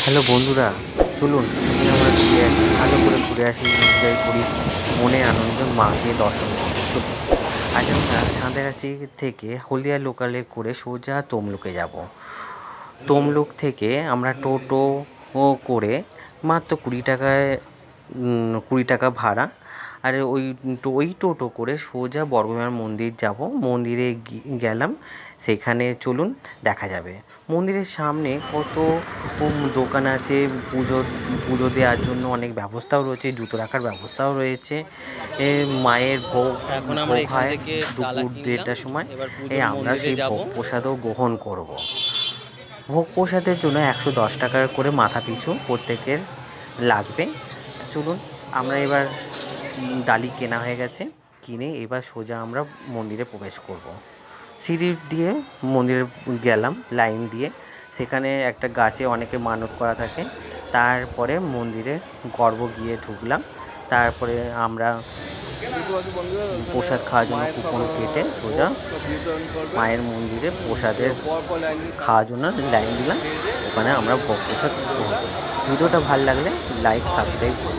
Hello বন্ধুরা, চলুন আজকে আমরা ঘুরে আসি, ভালো করে ঘুরে আসি, এনজয় করি, মনের আনন্দে মাকে দর্শন করি। চলুন আজ আমরা সাঁতরাগাছি থেকে হলদিয়া লোকালে করে সোজা তমলুকে যাব। তমলুক থেকে আমরা টোটো করে মাত্র 20 টাকায় 20 টাকা ভাড়া। আর ওই টোটো করে সোজা বর্গভীমার মন্দির যাব। মন্দিরে গেলাম, সেখানে চলুন দেখা যাবে। মন্দিরের সামনে কত দোকান আছে, পুজো দেওয়ার জন্য অনেক ব্যবস্থাও রয়েছে, জুতো রাখার ব্যবস্থাও রয়েছে। মায়ের ভোগ এখন আমরা ভোগ এখান হয় থেকে ডালা দুপুর কিনলাম। 1:30টার সময়। এবার পুজোর আমরা মন্দিরে সেই যাব। ভোগ প্রসাদও গ্রহণ করব। ভোগ প্রসাদের জন্য 110 টাকা করে মাথা পিছু প্রত্যেকের লাগবে। চলুন আমরা এবার ডালি কেনা হয়ে গেছে, কিনে এবার সোজা আমরা মন্দিরে প্রবেশ করব। সিঁড়ি দিয়ে মন্দিরে গেলাম লাইন দিয়ে। সেখানে একটা গাছে অনেকে মানত করা থাকে। তারপরে মন্দিরে গর্ভ গিয়ে ঢুকলাম। তারপরে আমরা কিছু আছে বন্ধুরা, ওখানে প্রসাদ খাওয়ার জন্য মায়ের সব কুপন কেটে সোজা ভোগ সব বিতরণ করবে। মায়ের মন্দিরে প্রসাদের পর পর লাইন দিয়ে খাওয়ার জন্য লাইন দিলাম। খেয়ে দিয়ে ওখানে আমরা ভোগ প্রসাদ পুজো গ্রহণ দেবো। করলাম। ভিডিওটা ভালো লাগলে লাইক সাবস্ক্রাইব করুন।